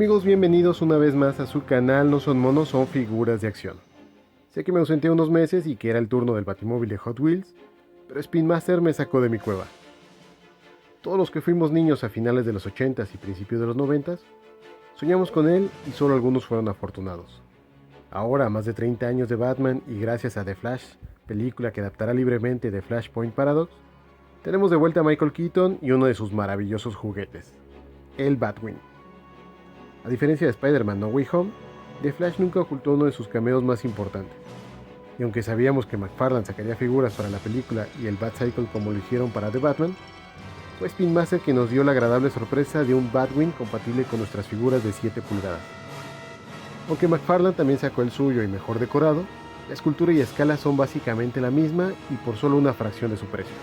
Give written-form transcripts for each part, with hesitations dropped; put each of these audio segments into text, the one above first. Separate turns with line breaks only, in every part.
amigos, bienvenidos una vez más a su canal. No son monos, son figuras de acción. Sé que me ausenté unos meses y que era el turno del Batimóvil de Hot Wheels, pero Spin Master me sacó de mi cueva. Todos los que fuimos niños a finales de los 80s y principios de los 90s, soñamos con él y solo algunos fueron afortunados. Ahora, a más de 30 años de Batman y gracias a The Flash, película que adaptará libremente de Flashpoint Paradox, tenemos de vuelta a Michael Keaton y uno de sus maravillosos juguetes, el Batwing. A diferencia de Spider-Man No Way Home, The Flash nunca ocultó uno de sus cameos más importantes. Y aunque sabíamos que McFarlane sacaría figuras para la película y el Batcycle como lo hicieron para The Batman, fue Spin Master quien nos dio la agradable sorpresa de un Batwing compatible con nuestras figuras de 7 pulgadas. Aunque McFarlane también sacó el suyo y mejor decorado, la escultura y escala son básicamente la misma y por solo una fracción de su precio.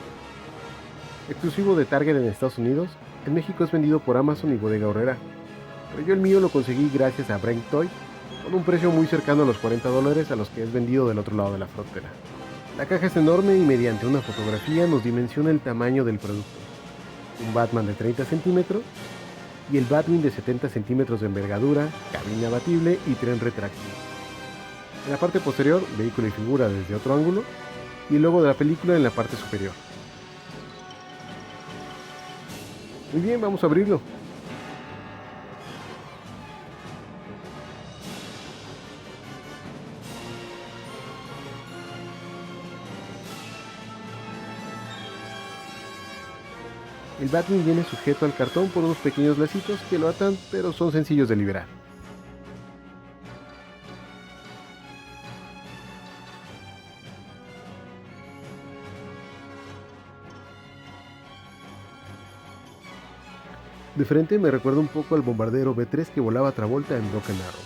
Exclusivo de Target en Estados Unidos, en México es vendido por Amazon y Bodega Aurrera, pero yo el mío lo conseguí gracias a Brain Toys con un precio muy cercano a los $40 a los que es vendido del otro lado de la frontera. La caja es enorme y mediante una fotografía nos dimensiona el tamaño del producto. Un Batman de 30 centímetros y el Batwing de 70 centímetros de envergadura, cabina abatible y tren retráctil. En la parte posterior, vehículo y figura desde otro ángulo y el logo de la película en la parte superior. Muy bien, vamos a abrirlo. El Batwing viene sujeto al cartón por unos pequeños lacitos que lo atan, pero son sencillos de liberar. De frente me recuerda un poco al bombardero B3 que volaba a Travolta en Broken Arrow.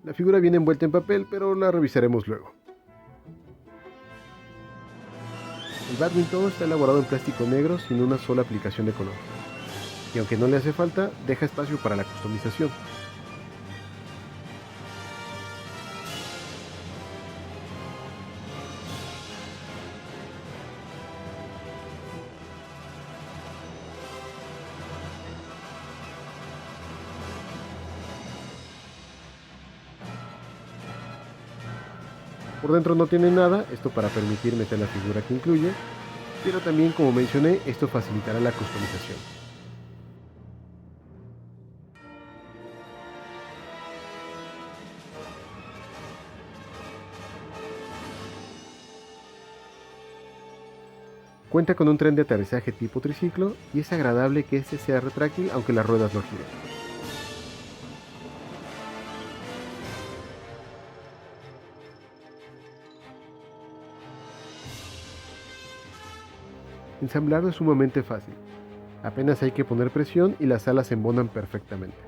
La figura viene envuelta en papel, pero la revisaremos luego. El Batwing todo está elaborado en plástico negro sin una sola aplicación de color, y aunque no le hace falta, deja espacio para la customización. Por dentro no tiene nada, esto para permitir meter la figura que incluye, pero también, como mencioné, esto facilitará la customización. Cuenta con un tren de aterrizaje tipo triciclo y es agradable que este sea retráctil aunque las ruedas no giren. Ensamblarlo es sumamente fácil, apenas hay que poner presión y las alas se embonan perfectamente.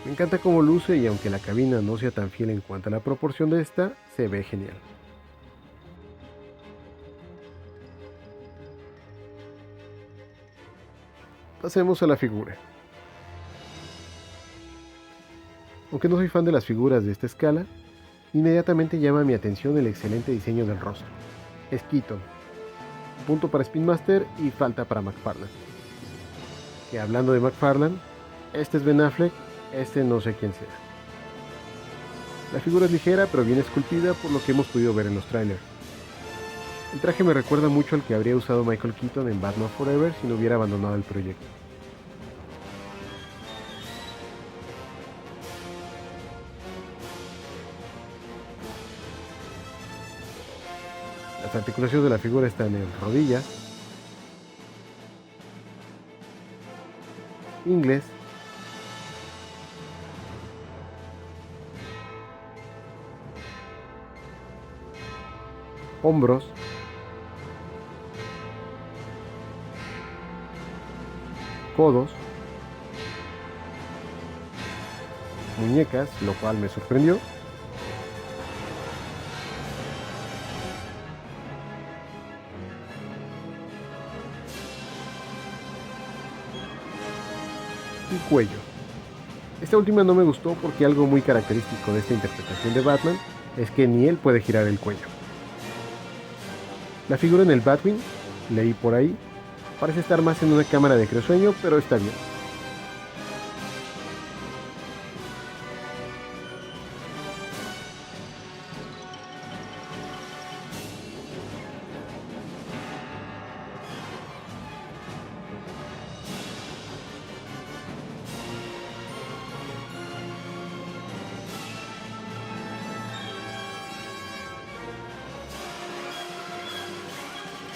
Me encanta cómo luce y aunque la cabina no sea tan fiel en cuanto a la proporción de esta, se ve genial. Pasemos a la figura. Aunque no soy fan de las figuras de esta escala, inmediatamente llama mi atención el excelente diseño del rostro. Es Keaton. Punto para Spin Master y falta para McFarlane. Que hablando de McFarlane, este es Ben Affleck, este no sé quién sea. La figura es ligera pero bien esculpida por lo que hemos podido ver en los trailers. El traje me recuerda mucho al que habría usado Michael Keaton en Batman Forever si no hubiera abandonado el proyecto. Las articulaciones de la figura están en rodillas, ingles, hombros, codos, muñecas, lo cual me sorprendió, y cuello. Esta última no me gustó porque algo muy característico de esta interpretación de Batman es que ni él puede girar el cuello. La figura en el Batwing, leí por ahí, Parece estar más en una cámara de creosueño, pero está bien.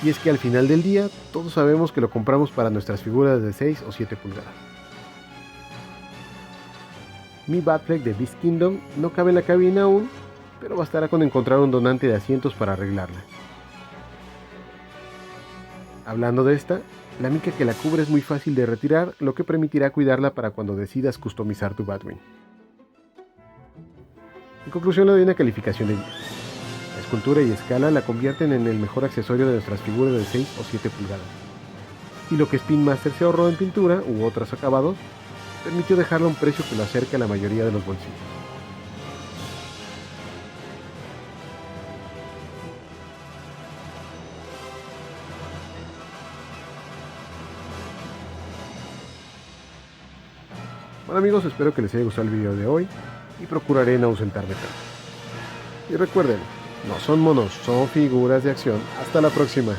Y es que al final del día, todos sabemos que lo compramos para nuestras figuras de 6 o 7 pulgadas. Mi Batfleck de Beast Kingdom no cabe en la cabina aún, pero bastará con encontrar un donante de asientos para arreglarla. Hablando de esta, la mica que la cubre es muy fácil de retirar, lo que permitirá cuidarla para cuando decidas customizar tu Batwing. En conclusión, le doy una calificación de 10. La escultura y escala la convierten en el mejor accesorio de nuestras figuras de 6 o 7 pulgadas. Y lo que Spin Master se ahorró en pintura u otros acabados, permitió dejarle a un precio que lo acerca a la mayoría de los bolsillos. Bueno amigos, espero que les haya gustado el video de hoy y procuraré no ausentarme tanto. Y recuerden, no son monos, son figuras de acción. Hasta la próxima.